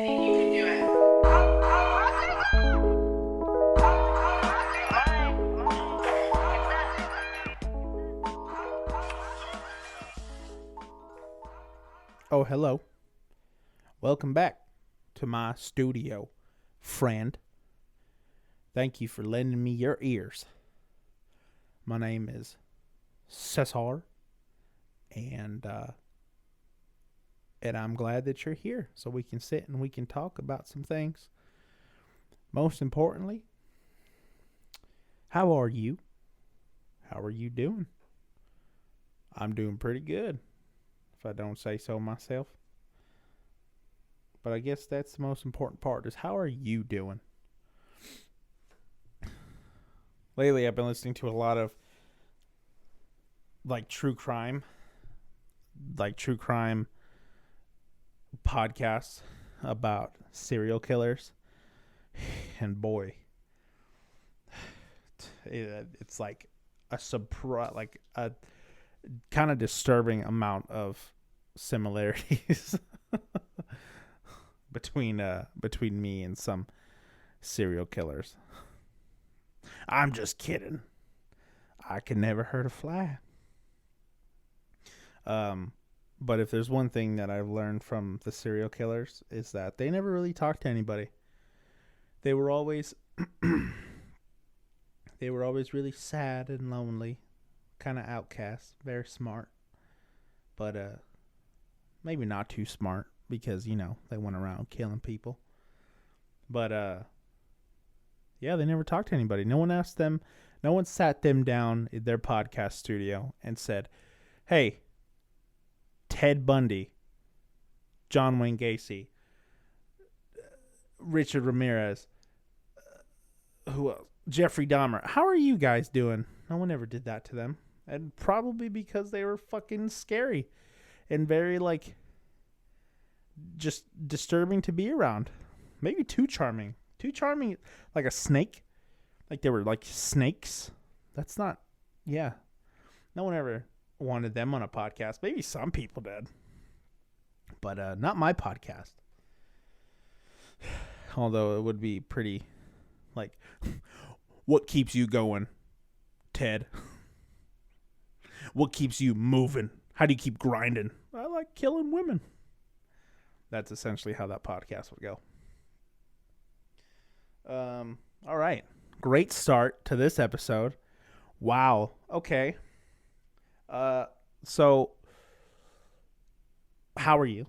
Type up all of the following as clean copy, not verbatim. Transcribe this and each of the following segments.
Oh, hello. Welcome back to my studio, friend. Thank you for lending me your ears. My name is Cesar, and I'm glad that you're here so we can sit and we can talk about some things. Most importantly, how are you? How are you doing? I'm doing pretty good, if I don't say so myself. But I guess that's the most important part, is how are you doing? Lately, I've been listening to a lot of true crime podcasts about serial killers. And boy, it's like a kind of disturbing amount of similarities between me and some serial killers. I'm just kidding. I could never hurt a fly. But if there's one thing that I've learned from the serial killers, is that they never really talked to anybody. They were always really sad and lonely, kind of outcasts, very smart, but maybe not too smart, because they went around killing people. But yeah, they never talked to anybody. No one asked them. No one sat them down in their podcast studio and said, "Hey, Ted Bundy, John Wayne Gacy, Richard Ramirez, who else? Jeffrey Dahmer. How are you guys doing?" No one ever did that to them. And probably because they were fucking scary and very, just disturbing to be around. Maybe too charming. Too charming, like a snake. Like they were like snakes. That's not, yeah. No one ever wanted them on a podcast. Maybe some people did. But not my podcast. Although it would be pretty, what keeps you going, Ted? What keeps you moving? How do you keep grinding? I like killing women. That's essentially how that podcast would go. All right. Great start to this episode. Wow. Okay. So how are you?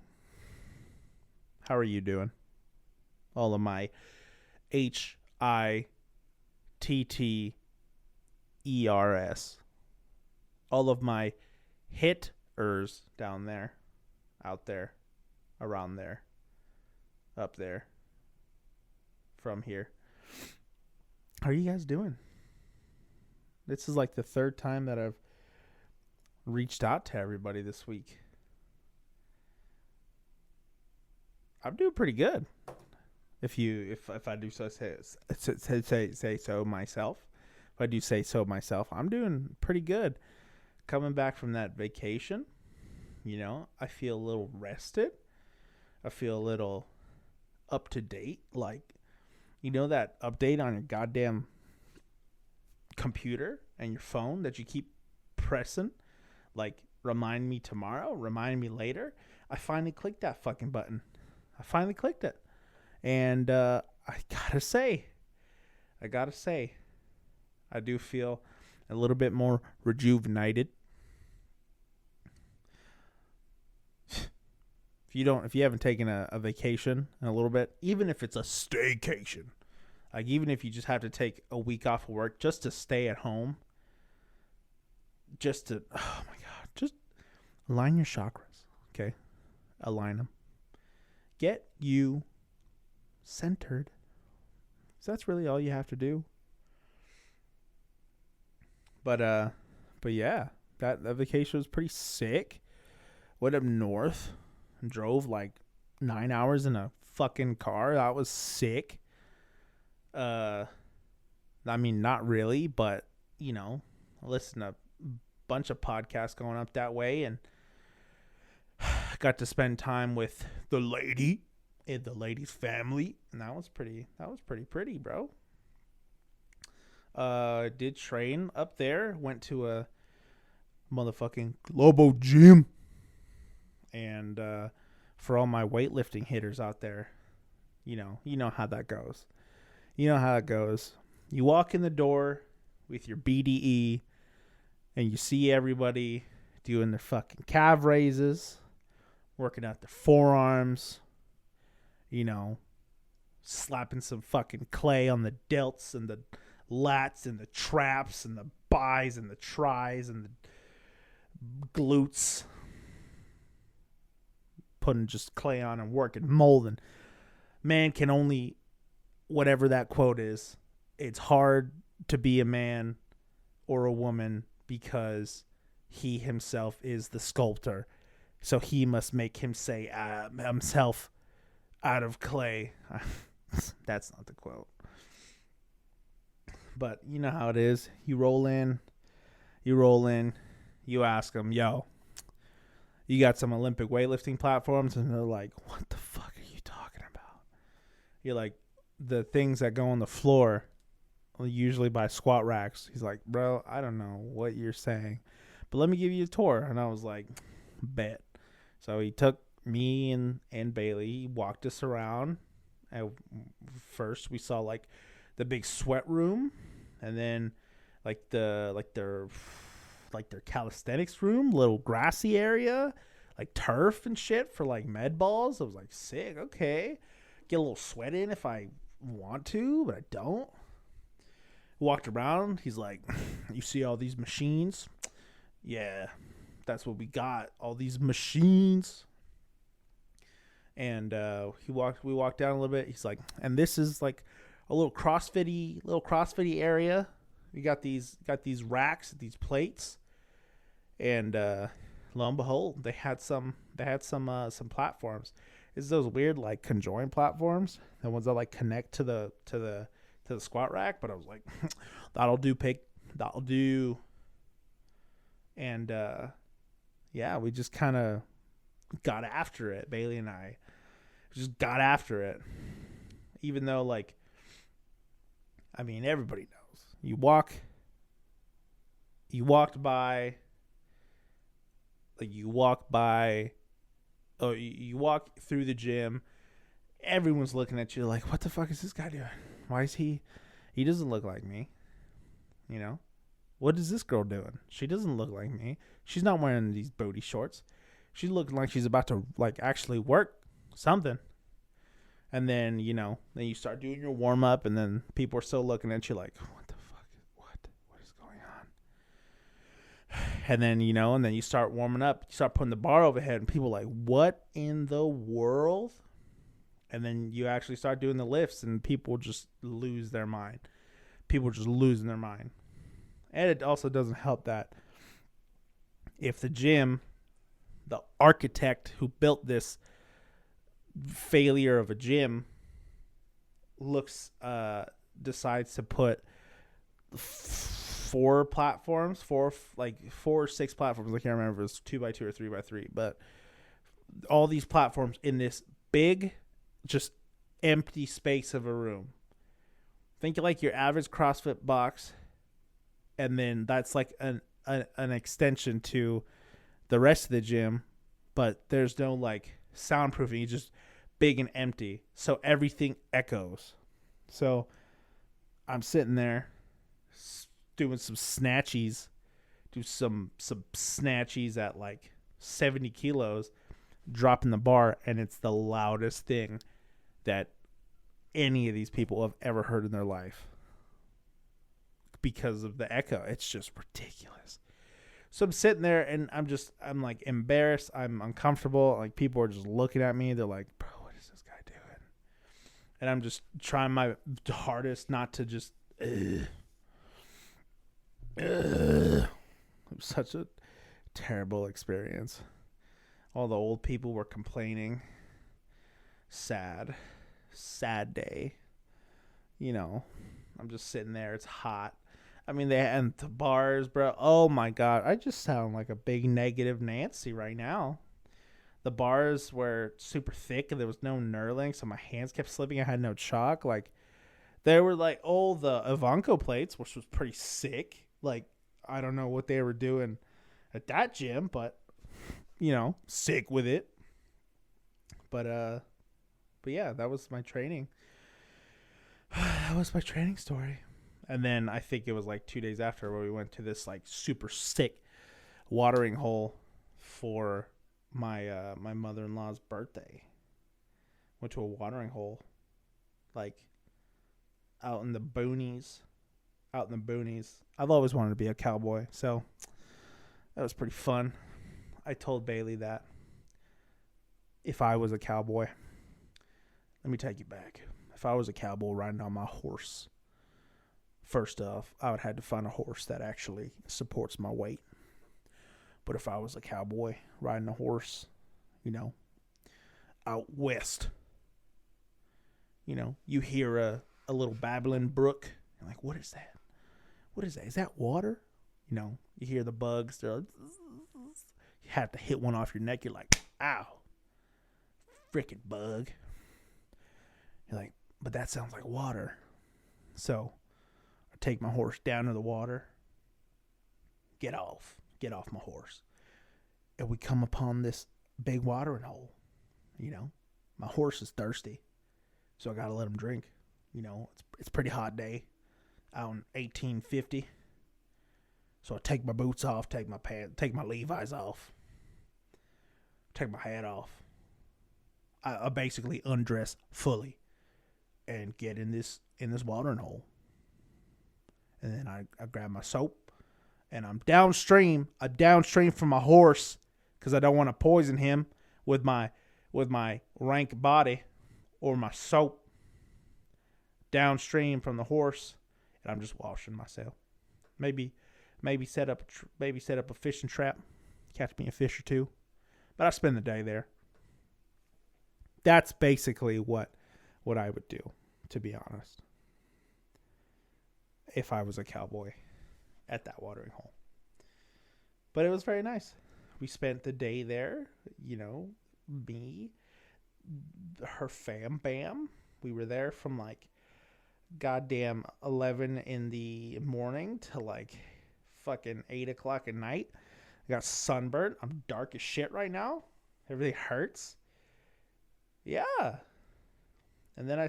How are you doing? All of my HITTERS. All of my hitters down there, out there, around there, up there, from here. How are you guys doing? This is like the third time that I've reached out to everybody this week. I'm doing pretty good. If I do say so myself. If I do say so myself, I'm doing pretty good. Coming back from that vacation, I feel a little rested. I feel a little up to date. That update on your goddamn computer and your phone that you keep pressing, remind me tomorrow, remind me later. I finally clicked that fucking button. I finally clicked it. And I gotta say, I do feel a little bit more rejuvenated. If you haven't taken a vacation in a little bit, even if it's a staycation, even if you just have to take a week off of work just to stay at home, just align your chakras, okay? Align them. Get you centered. So that's really all you have to do. But yeah, that vacation was pretty sick. Went up north and drove 9 hours in a fucking car. That was sick. I mean, not really, but I listened to a bunch of podcasts going up that way, and got to spend time with the lady in the lady's family, and that was pretty pretty, bro. Did train up there, went to a motherfucking Globo gym, and for all my weightlifting hitters out there, you know how that goes. You know how it goes. You walk in the door with your BDE, and you see everybody doing their fucking calf raises, working out their forearms, slapping some fucking clay on the delts and the lats and the traps and the bis and the tris and the glutes. Putting just clay on and working, molding. Man can only, whatever that quote is, it's hard to be a man or a woman because he himself is the sculptor. So he must make himself out of clay. That's not the quote. But you know how it is. You roll in, you ask them, yo, you got some Olympic weightlifting platforms? And they're like, what the fuck are you talking about? You're like, the things that go on the floor, usually by squat racks. He's like, bro, I don't know what you're saying, but let me give you a tour. And I was like, bet. So he took me and Bailey, he walked us around. And first we saw like the big sweat room, and then like their calisthenics room, little grassy area, like turf and shit for like med balls. I was like, sick, okay. Get a little sweat in if I want to, but I don't. Walked around. He's like, you see all these machines? Yeah, that's what we got. All these machines. And we walked down a little bit. He's like, and this is like a little CrossFit-y area. We got these racks, these plates, and lo and behold, they had some platforms. It's those weird like conjoined platforms, the ones that like connect to the squat rack. But I was like, that'll do. And yeah, we just kind of got after it. Bailey and I just got after it, even though like, I mean, everybody knows. You walk through the gym. Everyone's looking at you like, what the fuck is this guy doing? Why is he doesn't look like me. What is this girl doing? She doesn't look like me. She's not wearing these booty shorts. She's looking like she's about to like actually work something. And then, then you start doing your warm up, and then people are still looking at you like, what the fuck? What is going on? And then, and then you start warming up, you start putting the bar overhead, and people are like, what in the world? And then you actually start doing the lifts, and people just lose their mind. People are just losing their mind. And it also doesn't help that if the gym, the architect who built this failure of a gym decides to put four or six platforms. I can't remember if it was 2x2 or 3x3, but all these platforms in this big, just empty space of a room. Think like your average CrossFit box, and then that's like an extension to the rest of the gym, but there's no like soundproofing. It's just big and empty, so everything echoes. So I'm sitting there doing some snatchies, at like 70 kilos, dropping the bar, and it's the loudest thing that any of these people have ever heard in their life because of the echo. It's just ridiculous. So I'm sitting there, and I'm like embarrassed. I'm uncomfortable. Like, people are just looking at me. They're like, bro, what is this guy doing? And I'm just trying my hardest not to just, It was such a terrible experience. All the old people were complaining. Sad day. I'm just sitting there. It's hot. I mean, and the bars, bro. Oh my God. I just sound like a big negative Nancy right now. the bars were super thick and there was no knurling, so my hands kept slipping. I had no chalk. Like, there were like all the Ivanko plates, which was pretty sick. Like, I don't know what they were doing at that gym, but sick with it. But yeah, that was my training. That was my training story. And then I think it was like 2 days after where we went to this like super sick watering hole for my my mother-in-law's birthday. Went to a watering hole, like out in the boonies. I've always wanted to be a cowboy, so that was pretty fun. I told Bailey that if I was a cowboy, let me take you back. If I was a cowboy riding on my horse, first off, I would have to find a horse that actually supports my weight. But if I was a cowboy riding a horse, out west, you hear a little babbling brook. You're like, what is that? What is that? Is that water? You hear the bugs. They're like, you have to hit one off your neck. You're like, ow, freaking bug. You're like, but that sounds like water. So I take my horse down to the water. Get off my horse. And we come upon this big watering hole. My horse is thirsty. So I got to let him drink. It's a pretty hot day out in 1850. So I take my boots off, take my pants, take my Levi's off, take my hat off. I basically undress fully and get in this watering hole. And then I grab my soap and I'm downstream from my horse because I don't want to poison him with my rank body or my soap. Downstream from the horse, and I'm just washing myself. Maybe set up a fishing trap, catch me a fish or two. But I spend the day there. That's basically what I would do, to be honest, if I was a cowboy at that watering hole. But it was very nice. We spent the day there, me, her fam bam. We were there from like goddamn 11 in the morning to like fucking 8 o'clock at night. I got sunburned. I'm dark as shit right now. Everything hurts. Yeah. And then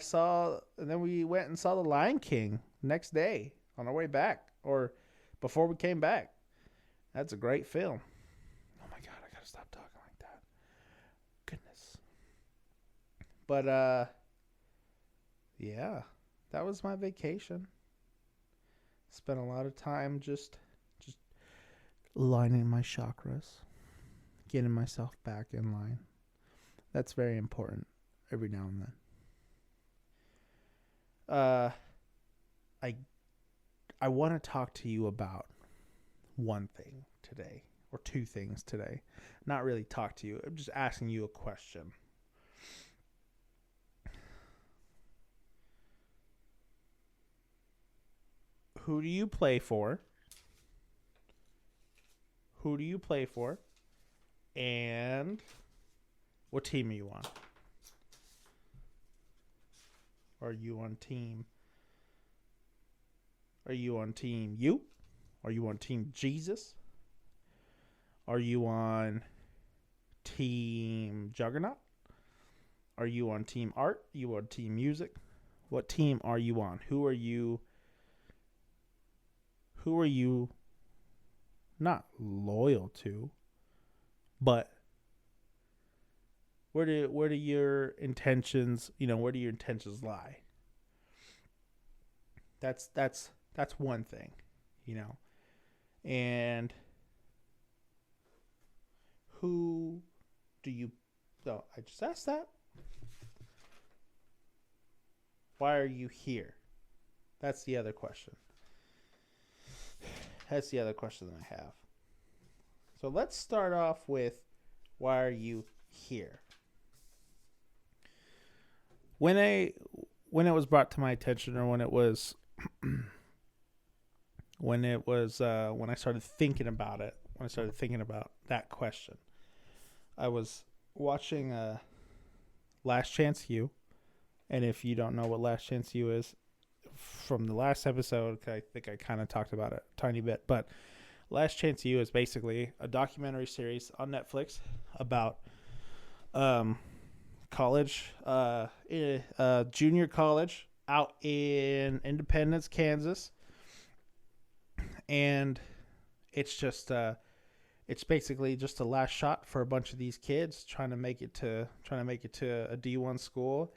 we went and saw The Lion King next day on our way back, or before we came back. That's a great film. Oh my God, I gotta stop talking like that. Goodness. But yeah, that was my vacation. Spent a lot of time just lining my chakras, getting myself back in line. That's very important every now and then. I want to talk to you about one thing today, or two things today. Not really talk to you. I'm just asking you a question. Who do you play for? Who do you play for? And what team are you on? Are you on team you? Are you on team Jesus? Are you on team Juggernaut? Are you on team art? Are you on team music? What team are you on? Who are you not loyal to, but where do your intentions, where do your intentions lie? That's one thing, And who do you... Oh, I just asked that. Why are you here? That's the other question. That's the other question that I have. So let's start off with, why are you here? When it was brought to my attention, or when I started thinking about it, when I started thinking about that question, I was watching Last Chance U, and if you don't know what Last Chance U is, from the last episode, I think I kind of talked about it a tiny bit, but Last Chance U is basically a documentary series on Netflix about college, junior college out in Independence, Kansas, and it's just it's basically just a last shot for a bunch of these kids trying to make it to a D1 school.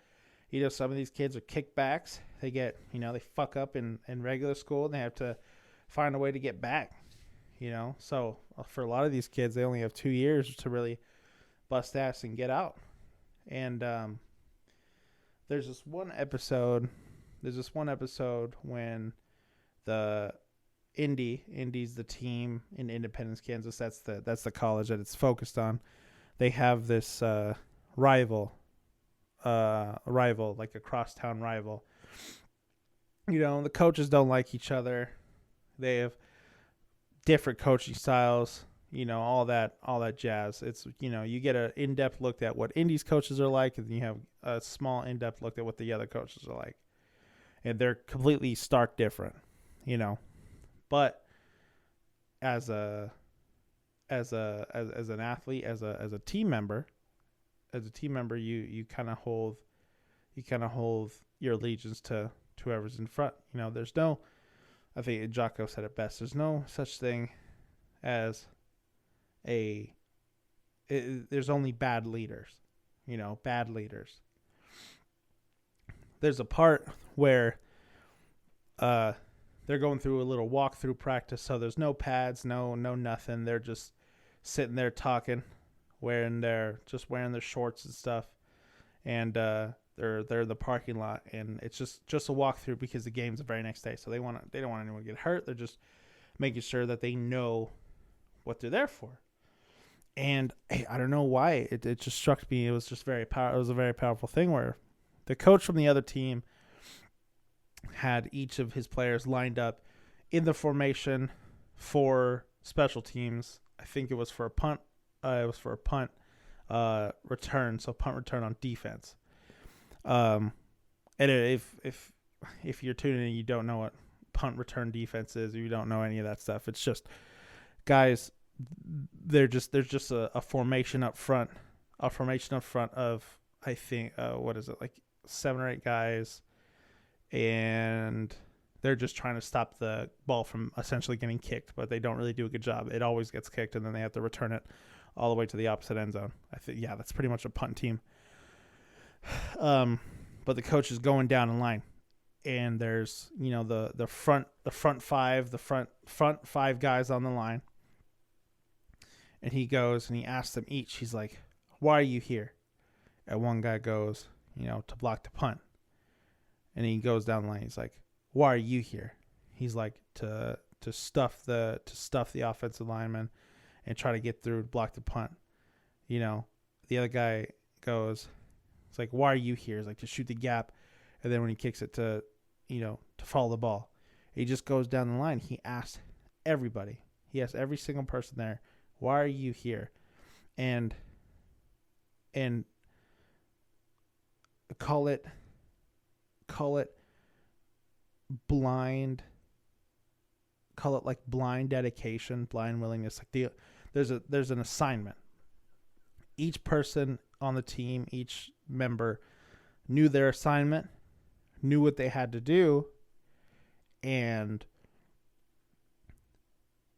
Some of these kids are kickbacks. They get, they fuck up in regular school and they have to find a way to get back. So for a lot of these kids, they only have 2 years to really bust ass and get out. And there's this one episode when the Indy's the team in Independence, Kansas. That's the college that it's focused on. They have this rival, like a crosstown rival. The coaches don't like each other. They have different coaching styles. All that jazz. It's you get an in-depth look at what Indy's coaches are like, and you have a small in-depth look at what the other coaches are like, and they're completely stark different. But as an athlete, as a team member, you kind of hold your allegiance to whoever's in front. There's no, I think Jocko said it best. There's no such thing as there's only bad leaders. Bad leaders. There's a part where they're going through a little walkthrough practice, so there's no pads, no nothing. They're just sitting there talking, wearing their shorts and stuff, and they're in the parking lot, and it's just a walkthrough because the game's the very next day, so they don't want anyone to get hurt. They're just making sure that they know what they're there for. And I don't know why it just struck me. It was just it was a very powerful thing where the coach from the other team had each of his players lined up in the formation for special teams. I think it was for a punt. Return. So punt return on defense. And if you're tuning in, you don't know what punt return defense is, or you don't know any of that stuff. It's just guys. There's just a formation up front. Of I think what is it, like 7 or 8 guys. And they're just trying to stop the ball from essentially getting kicked, but they don't really do a good job. It always gets kicked, and then they have to return it all the way to the opposite end zone. I think, that's pretty much a punt team. But the coach is going down in line, and there's the front 5 guys on the line, and he goes and he asks them each. He's like, "Why are you here?" And one guy goes, to block the punt. And he goes down the line. He's like, "Why are you here?" He's like, to stuff the offensive lineman and try to get through and block the punt. The other guy goes, it's like, "Why are you here?" He's like, "To shoot the gap." And then when he kicks it to follow the ball. He just goes down the line. He asks everybody. He asks every single person there, "Why are you here?" And call it blind, like blind dedication, blind willingness. Like there's an assignment. Each person on the team, each member knew their assignment, knew what they had to do, and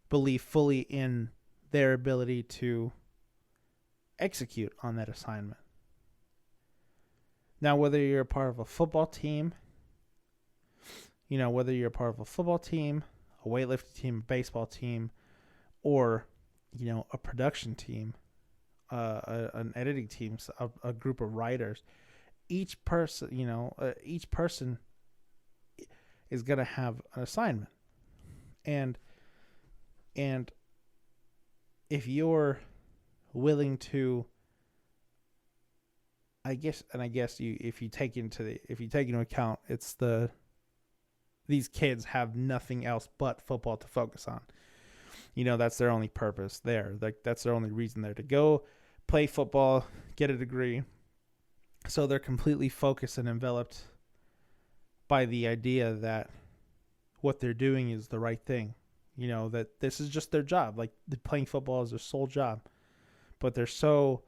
believed fully in their ability to execute on that assignment. Now, whether you're a part of a football team, a weightlifting team, a baseball team, or, a production team, an editing team, a group of writers, each person is going to have an assignment. And if you're willing to, if you take into account, it's these kids have nothing else but football to focus on. That's their only purpose there. Like, that's their only reason there to go play football, get a degree. So they're completely focused and enveloped by the idea that what they're doing is the right thing. You know, that this is just their job. Like, playing football is their sole job. But they're so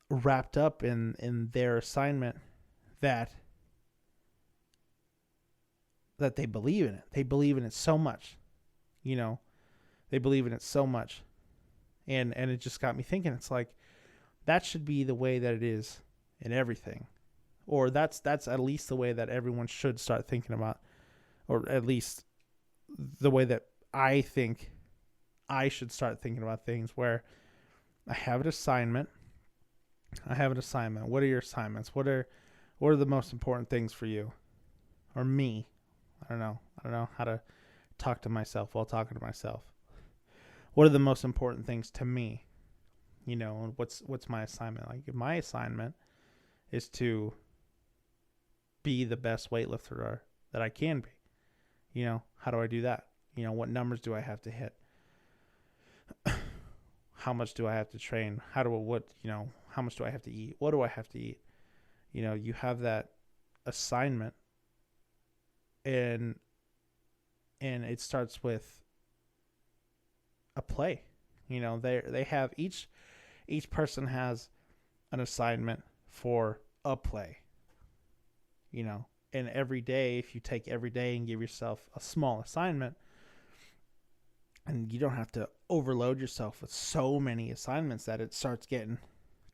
wrapped up in their assignment that they believe in it. They believe in it so much. You know, they believe in it so much. And it just got me thinking, it's like, that should be the way that it is in everything. Or that's at least the way that everyone should start thinking about, or at least the way that I think I should start thinking about things, where I have an assignment. What are your assignments? What are the most important things for you or me? I don't know how to talk to myself while talking to myself. What are the most important things to me? You know, and what's my assignment? Like, my assignment is to be the best weightlifter that I can be. You know, how do I do that? You know, what numbers do I have to hit? How much do I have to train? How much do I have to eat? What do I have to eat? You know, you have that assignment, and it starts with a play. You know, they have each person has an assignment for a play. You know, and every day, if you take every day and give yourself a small assignment, and you don't have to overload yourself with so many assignments that it starts getting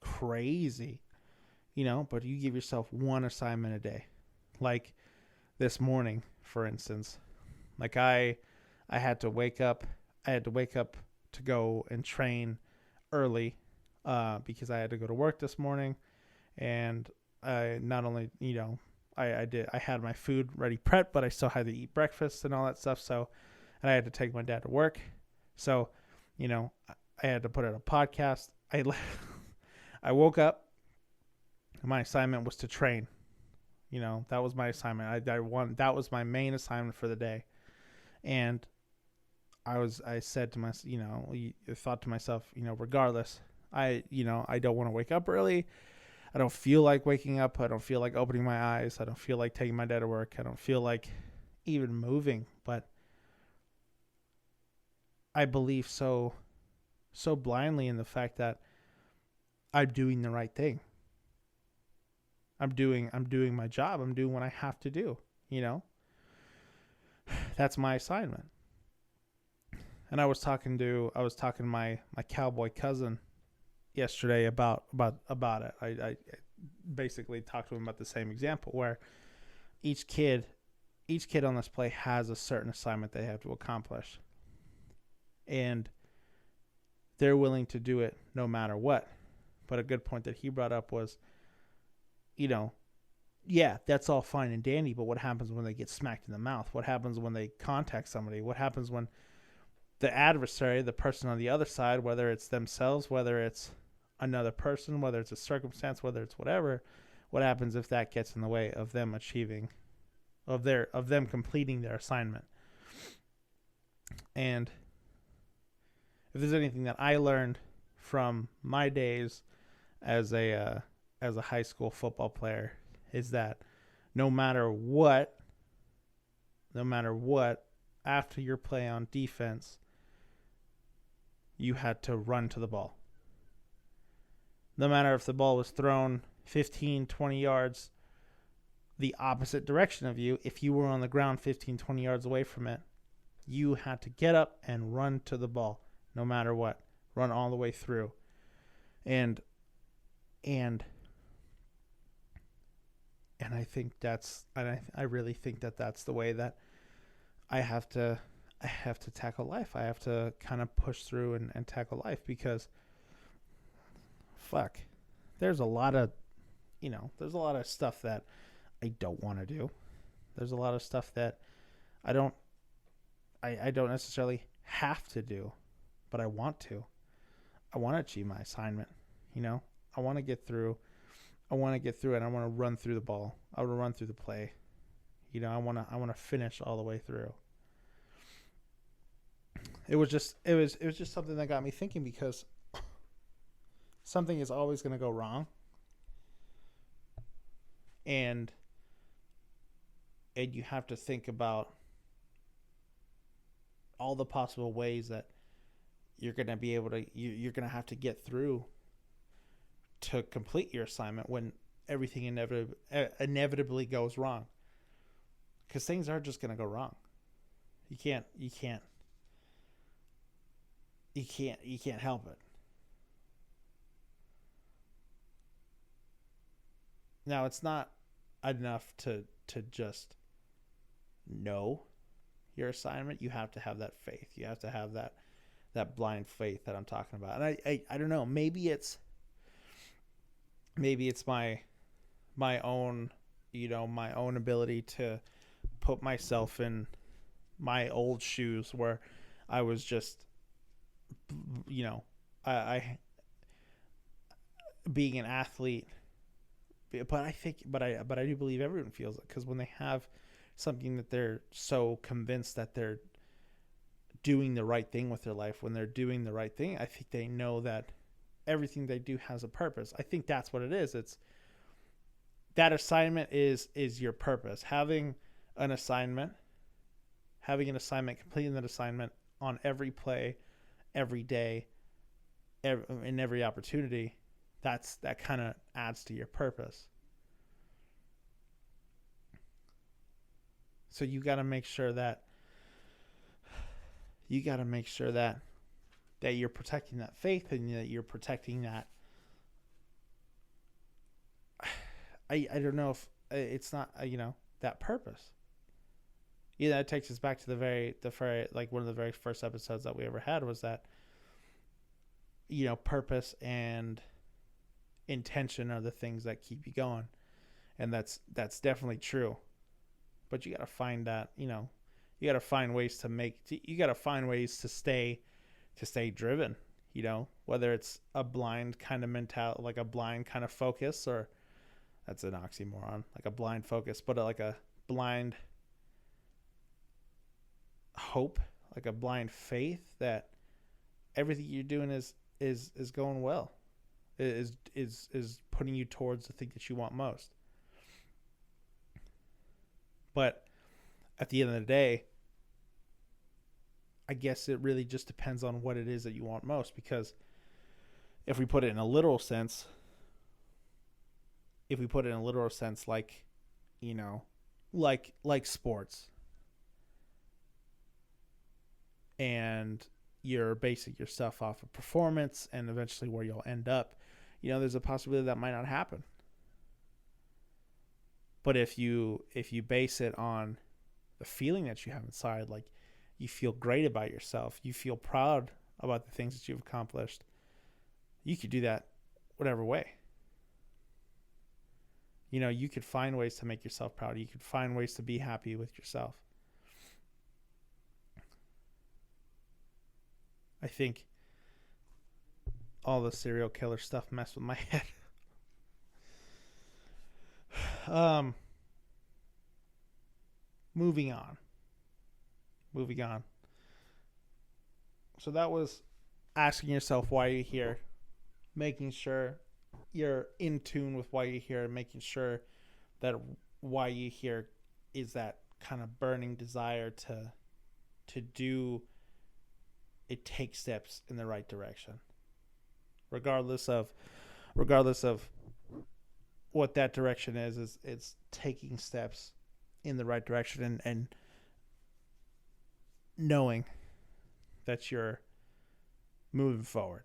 crazy, you know, but you give yourself one assignment a day. Like this morning, for instance, like I had to wake up to go and train early, because I had to go to work this morning. And I not only, you know, I had my food ready prepped, but I still had to eat breakfast and all that stuff. So, and I had to take my dad to work. So, you know, I had to put out a podcast. I woke up. My assignment was to train. You know, that was my assignment. That was my main assignment for the day. And I said to myself, you know, thought to myself, you know, regardless, I don't want to wake up early. I don't feel like waking up. I don't feel like opening my eyes. I don't feel like taking my dad to work. I don't feel like even moving. But I believe so blindly in the fact that I'm doing the right thing. I'm doing my job. I'm doing what I have to do, you know? That's my assignment. And I was talking to my cowboy cousin yesterday about it. I basically talked to him about the same example, where each kid on this play has a certain assignment they have to accomplish. And they're willing to do it no matter what. But a good point that he brought up was, you know, yeah, that's all fine and dandy, but what happens when they get smacked in the mouth? What happens when they contact somebody? What happens when the adversary, the person on the other side, whether it's themselves, whether it's another person, whether it's a circumstance, whether it's whatever, what happens if that gets in the way of them them completing their assignment? And if there's anything that I learned from my days as a high school football player, is that no matter what, after your play on defense, you had to run to the ball. No matter if the ball was thrown 15, 20 yards the opposite direction of you, if you were on the ground 15, 20 yards away from it, you had to get up and run to the ball, no matter what. Run all the way through. And I think I really think that that's the way that I have to tackle life. I have to kind of push through and tackle life, because fuck, there's a lot of stuff that I don't want to do. There's a lot of stuff that I don't necessarily have to do, but I want to. I want to achieve my assignment, you know? I want to get through it. I want to run through the ball. I want to run through the play. You know, I want to finish all the way through. It was just something that got me thinking, because something is always going to go wrong, and you have to think about all the possible ways that you're going to be able to you're going to have to get through to complete your assignment when everything inevitably goes wrong, because things are just going to go wrong. You can't help it. Now, it's not enough to just know your assignment. You have to have that faith. You have to have that blind faith that I'm talking about. And I don't know, maybe it's my own, my own ability to put myself in my old shoes where I was just, I being an athlete. But I do believe everyone feels it, because when they have something that they're so convinced that they're doing the right thing with their life, when they're doing the right thing, I think they know that everything they do has a purpose. I think that's what it is. It's that assignment is your purpose. Having an assignment, completing that assignment on every play, every day, in every opportunity, that kind of adds to your purpose. So you got to make sure that you're protecting that faith, and that you're protecting that. I don't know if it's not that purpose. That takes us back to the very like one of the very first episodes that we ever had, was that purpose and intention are the things that keep you going, and that's definitely true. But you got to find that, you got to find ways to stay driven, whether it's a blind kind of mentality, like a blind kind of focus, or that's an oxymoron, like a blind focus, but like a blind hope, like a blind faith that everything you're doing is going well, is putting you towards the thing that you want most. But at the end of the day, I guess it really just depends on what it is that you want most, because if we put it in a literal sense, like, like sports, and you're basing your stuff off of performance and eventually where you'll end up, there's a possibility that might not happen. But if you base it on the feeling that you have inside, like you feel great about yourself, you feel proud about the things that you've accomplished, you could do that whatever way. You could find ways to make yourself proud. You could find ways to be happy with yourself. I think all the serial killer stuff messed with my head. Moving on. So that was asking yourself why you're here, making sure you're in tune with why you're here, making sure that why you're here is that kind of burning desire to do it, take steps in the right direction, regardless of what that direction is. It's taking steps in the right direction, and knowing that you're moving forward.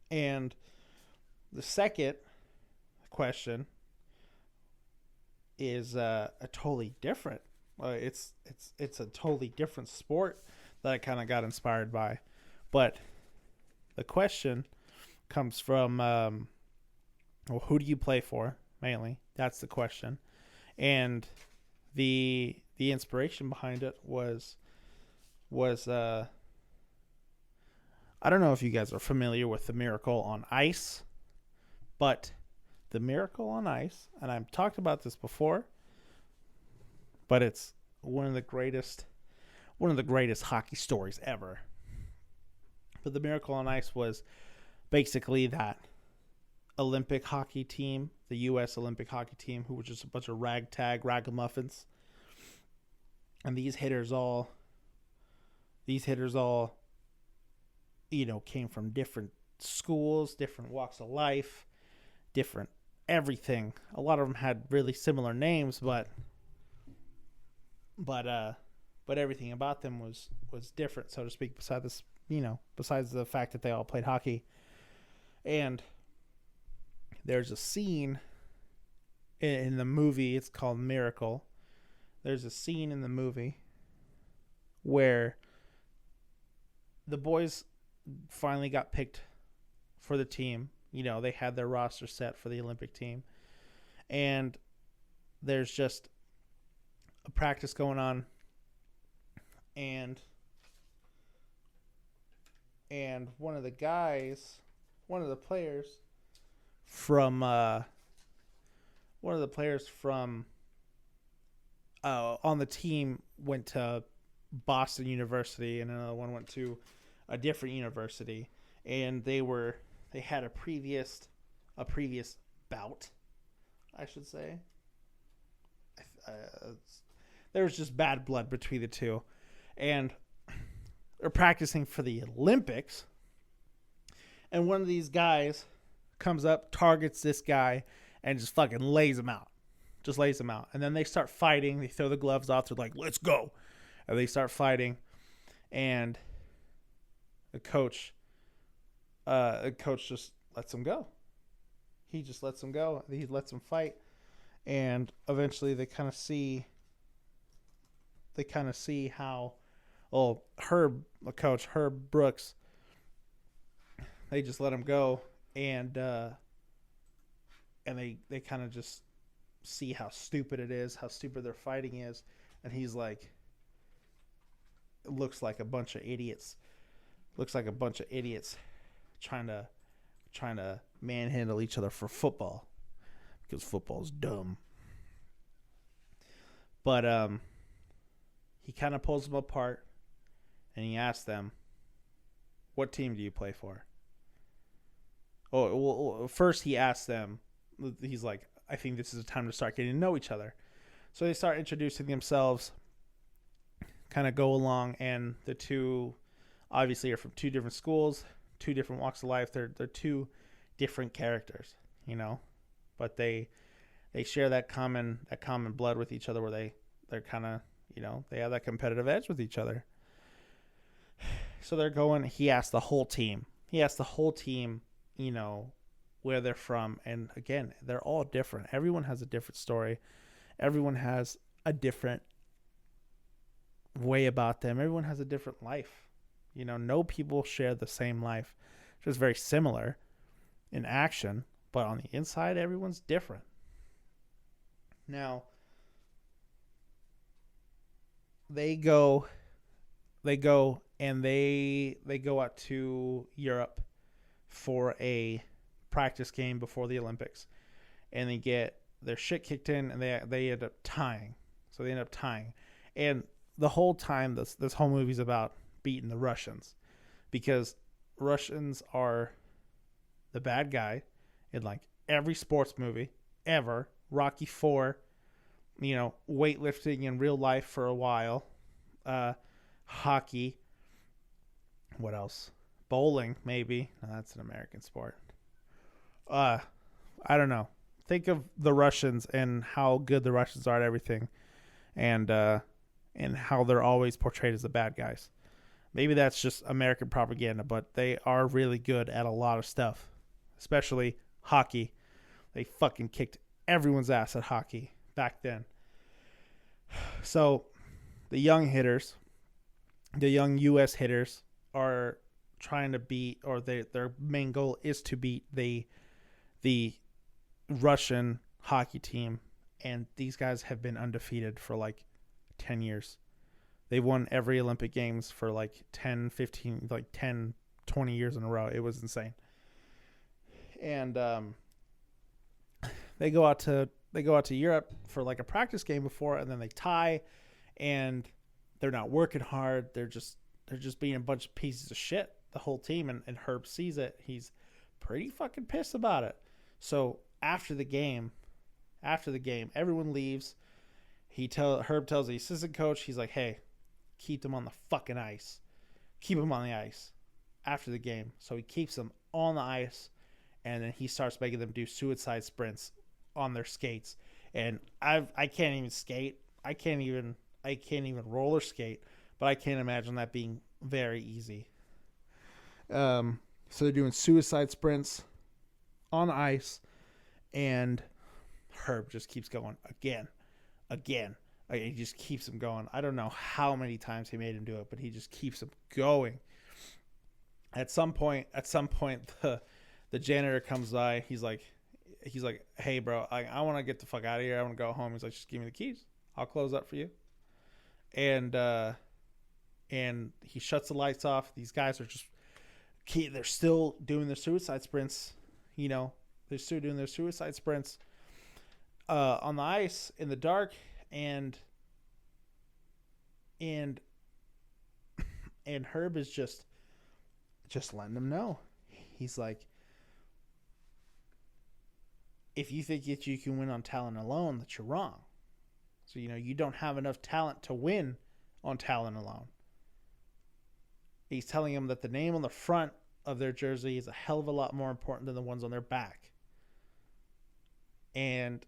And the second question is a totally different. It's a totally different sport that I kind of got inspired by, but the question comes from who do you play for? Mainly, that's the question, and the inspiration behind it was I don't know if you guys are familiar with the Miracle on Ice, but the Miracle on Ice, and I've talked about this before, but it's one of the greatest hockey stories ever. But the Miracle on Ice was basically that Olympic hockey team, the U.S. Olympic hockey team, who were just a bunch of ragamuffins. And these hitters all, came from different schools, different walks of life, different everything. A lot of them had really similar names, but everything about them was different, so to speak. Besides the fact that they all played hockey. And there's a scene in the movie. It's called Miracle. There's a scene in the movie where the boys finally got picked for the team. They had their roster set for the Olympic team. And there's just a practice going on. And one of the players from on the team went to Boston University, and another one went to a different university, and they had a previous bout, I should say. There was just bad blood between the two, and they're practicing for the Olympics. And one of these guys comes up, targets this guy, and just fucking lays him out. And then they start fighting. They throw the gloves off. They're like, let's go. And they start fighting. And the coach just lets him go. He just lets him go. He lets him fight. And eventually they kind of see how, Herb Brooks, they just let him go, and they kind of just see how stupid it is, how stupid their fighting is, and he's like, it looks like a bunch of idiots trying to manhandle each other for football, because football's dumb. But he kind of pulls them apart, and he asks them, what team do you play for? Well, first he asks them, he's like, I think this is a time to start getting to know each other. So they start introducing themselves, kind of go along, and the two obviously are from two different schools, two different walks of life. They're two different characters, but they share that common blood with each other, where they're kind of, they have that competitive edge with each other. So they're going, he asked the whole team, where they're from. And again, they're all different. Everyone has a different story. Everyone has a different way about them. Everyone has a different life. No people share the same life. Just very similar in action, but on the inside, everyone's different. Now, they go and they go out to Europe for a practice game before the Olympics, and they get their shit kicked in, and they end up tying. So they end up tying, and the whole time this whole movie's about beating the Russians, because Russians are the bad guy in like every sports movie ever. Rocky IV, weightlifting in real life for a while, hockey. What else? Bowling, maybe. No, that's an American sport. I don't know. Think of the Russians and how good the Russians are at everything, and how they're always portrayed as the bad guys. Maybe that's just American propaganda, but they are really good at a lot of stuff, especially hockey. They fucking kicked everyone's ass at hockey back then. So the young U.S. hitters are trying to beat, or their main goal is to beat the Russian hockey team, and these guys have been undefeated for like 10 years. They won every Olympic Games for like 10, 15, like 10, 20 years in a row. It was insane. And they go out to Europe for like a practice game before, and then they tie, and they're not working hard. They're just being a bunch of pieces of shit, the whole team, and Herb sees it. He's pretty fucking pissed about it. So after the game, everyone leaves. Herb tells the assistant coach, he's like, hey, keep them on the fucking ice. Keep them on the ice after the game. So he keeps them on the ice, and then he starts making them do suicide sprints on their skates. And I can't even skate. I can't even roller skate, but I can't imagine that being very easy. So they're doing suicide sprints on ice, and Herb just keeps going again. He just keeps him going. I don't know how many times he made him do it, but he just keeps him going. At some point, the janitor comes by. He's like, hey, bro, I want to get the fuck out of here. I want to go home. He's like, just give me the keys. I'll close up for you. And he shuts the lights off. These guys are they're still doing their suicide sprints. They're still doing their suicide sprints on the ice in the dark, and Herb is just letting them know. He's like, if you think that you can win on talent alone, that you're wrong. So, you don't have enough talent to win on talent alone. He's telling them that the name on the front of their jersey is a hell of a lot more important than the ones on their back. And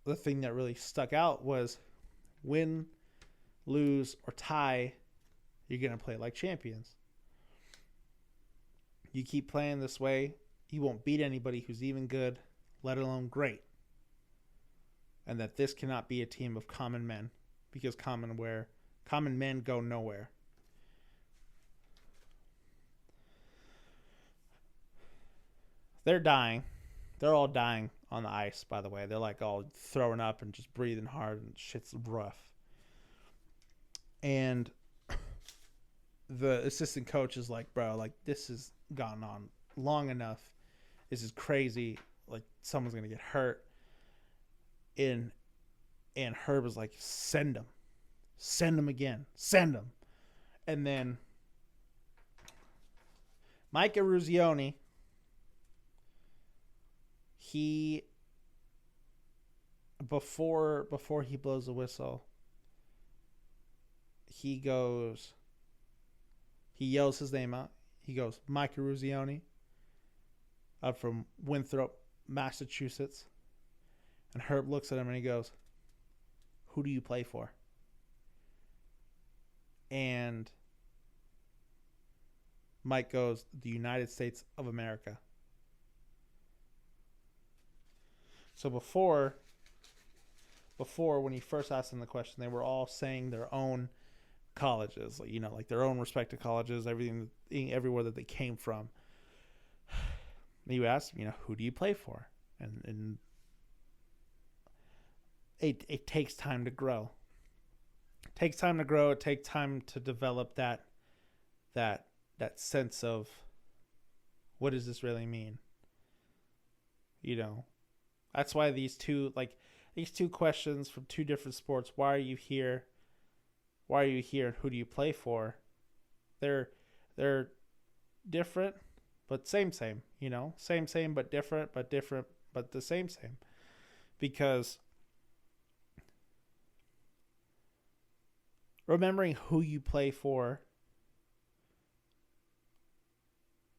the thing that really stuck out was, win, lose, or tie, you're going to play like champions. You keep playing this way, you won't beat anybody who's even good, let alone great. And that this cannot be a team of common men, because common men go nowhere. They're dying. They're all dying on the ice, by the way. They're like all throwing up and just breathing hard, and shit's rough. And the assistant coach is like, bro, like, this has gone on long enough. This is crazy. Like, someone's going to get hurt. And Herb was like, send him. Send him again. Send him. And then Mike Eruzione, before he blows the whistle, he yells his name out. He goes, Mike Eruzione, up from Winthrop, Massachusetts. And Herb looks at him and he goes, who do you play for? And Mike goes, the United States of America. So before when he first asked them the question, they were all saying their own colleges, like their own respective colleges, everywhere that they came from. You ask, who do you play for? And it takes time to grow. It takes time to grow. It takes time to develop that sense of, what does this really mean? That's why these two questions from two different sports, why are you here? Why are you here, and who do you play for? They're different, but same, same, but different, but the same. Because remembering who you play for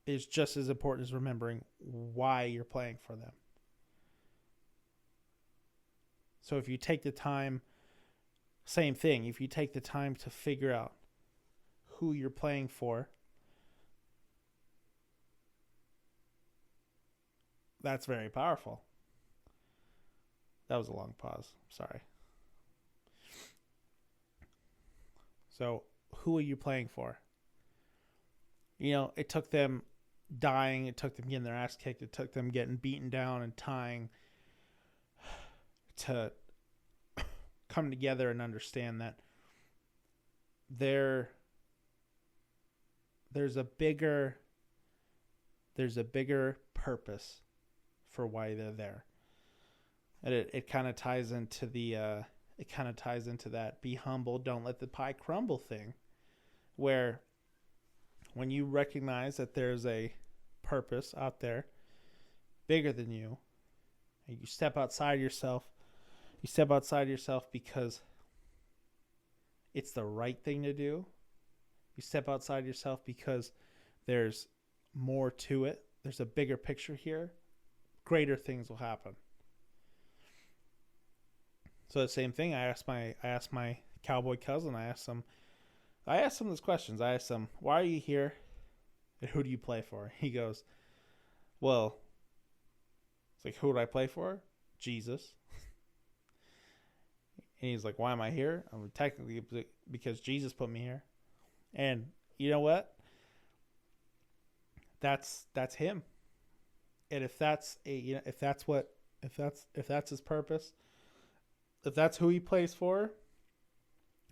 is just as important as remembering why you're playing for them. So if you take the time, same thing, if you take the time to figure out who you're playing for, that's very powerful. That was a long pause. Sorry. So who are you playing for? It took them dying. It took them getting their ass kicked. It took them getting beaten down and tying to come together and understand that there's a bigger purpose for why they're there. And it kind of ties into that be humble, don't let the pie crumble thing, where when you recognize that there's a purpose out there bigger than you. And you step outside yourself. You step outside yourself because it's the right thing to do. You step outside yourself because there's more to it. There's a bigger picture here. Greater things will happen. So the same thing. I asked my cowboy cousin. I asked him these questions. I asked him, "Why are you here? And who do you play for?" He goes, "Well," it's like, "Who do I play for? Jesus." And he's like, "Why am I here?" I'm technically because Jesus put me here. And you know what? That's him. And if that's if that's his purpose, if that's who he plays for,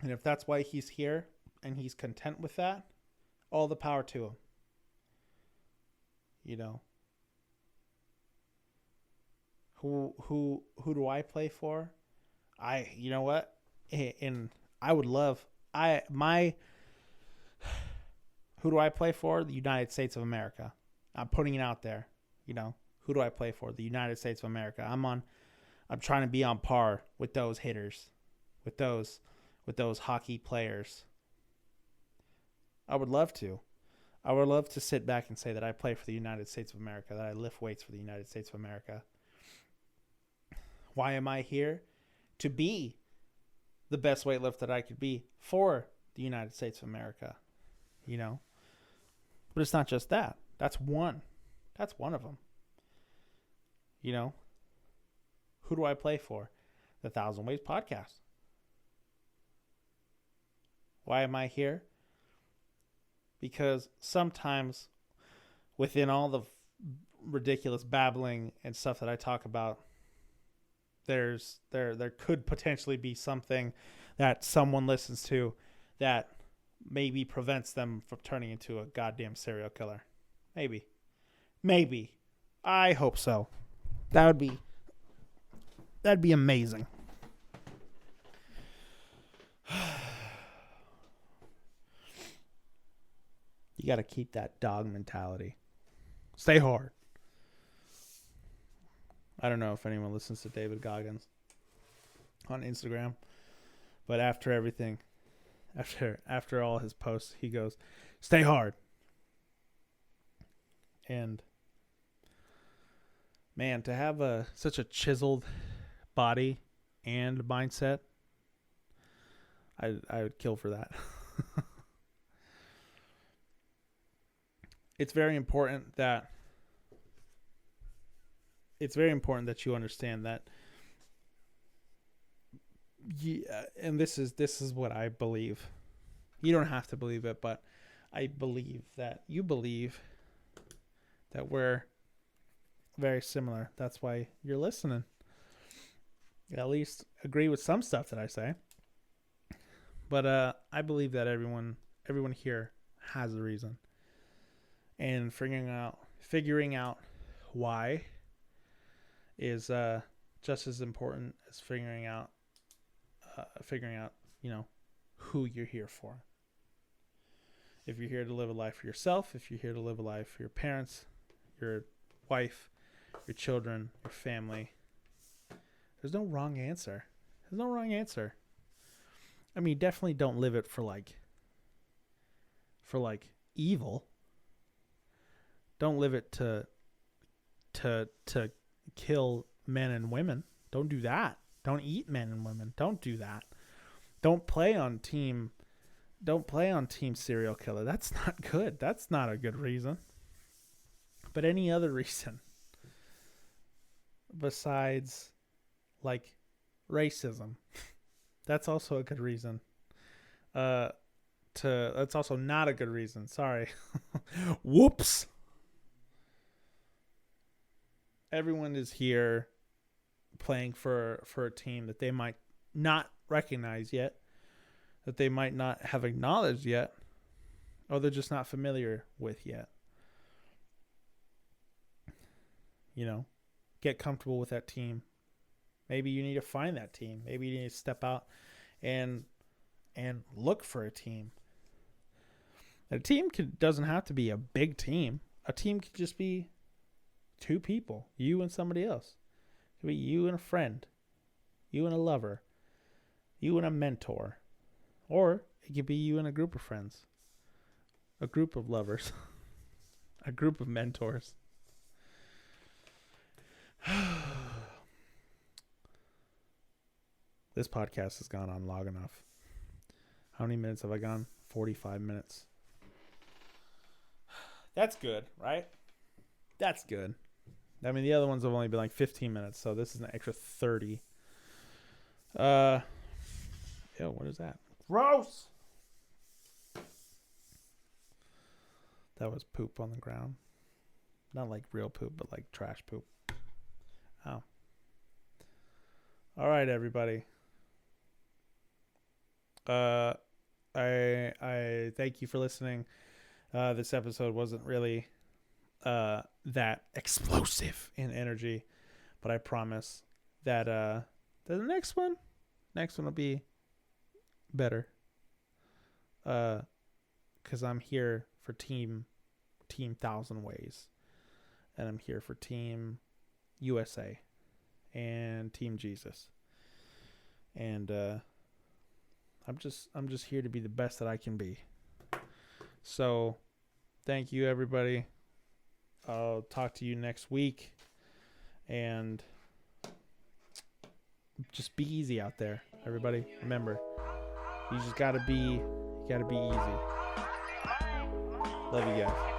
and if that's why he's here and he's content with that, all the power to him. You know. Who do I play for? You know what? And I would love who do I play for? The United States of America. I'm putting it out there. You know, who do I play for? The United States of America. I'm trying to be on par with those hitters, with those hockey players. I would love to. I would love to sit back and say that I play for the United States of America, that I lift weights for the United States of America. Why am I here? To be the best weightlifter that I could be for the United States of America. You know? But it's not just that. That's one. That's one of them. You know? Who do I play for? The Thousand Ways podcast. Why am I here? Because sometimes within all the ridiculous babbling and stuff that I talk about, there could potentially be something that someone listens to that maybe prevents them from turning into a goddamn serial killer. Maybe. I hope so. That'd be amazing. You got to keep that dog mentality. Stay hard. I don't know if anyone listens to David Goggins on Instagram, but after everything, after all his posts, he goes, "Stay hard." And man, to have such a chiseled body and mindset, I would kill for that. It's very important that you understand that. Yeah, and this is what I believe. You don't have to believe it, but I believe that you believe that we're very similar. That's why you're listening. At least agree with some stuff that I say. But I believe that everyone here has a reason. And figuring out why is just as important as figuring out who you're here for. If you're here to live a life for yourself, if you're here to live a life for your parents, your wife, your children, your family, there's no wrong answer. I mean, definitely don't live it for evil. Don't live it to kill men and women. Don't do that. Don't eat men and women. Don't do that. Don't play on team serial killer. That's not good. That's not a good reason. But any other reason besides like racism, that's also a good reason. That's also not a good reason. Sorry. Whoops. Everyone is here playing for a team that they might not recognize yet, that they might not have acknowledged yet, or they're just not familiar with yet. You know, get comfortable with that team. Maybe you need to find that team. Maybe you need to step out and look for a team. A team doesn't have to be a big team. a team could just be two people, you and somebody else. It could be you and a friend, you and a lover, you and a mentor, or it could be you and a group of friends, a group of lovers, a group of mentors. This podcast has gone on long enough. How many minutes have I gone? 45 minutes. That's good, right? That's good. I mean, the other ones have only been like 15 minutes, so this is an extra 30. Ew, what is that? Gross! That was poop on the ground. Not like real poop, but like trash poop. Oh. All right, everybody. I thank you for listening. This episode wasn't really that explosive in energy, but I promise that the next one will be better. 'Cause I'm here for team 1,000 Ways, and I'm here for Team USA and Team Jesus, and I'm just here to be the best that I can be. So, thank you, everybody. I'll talk to you next week, and just be easy out there, everybody. Remember, you just gotta be easy. Love you guys.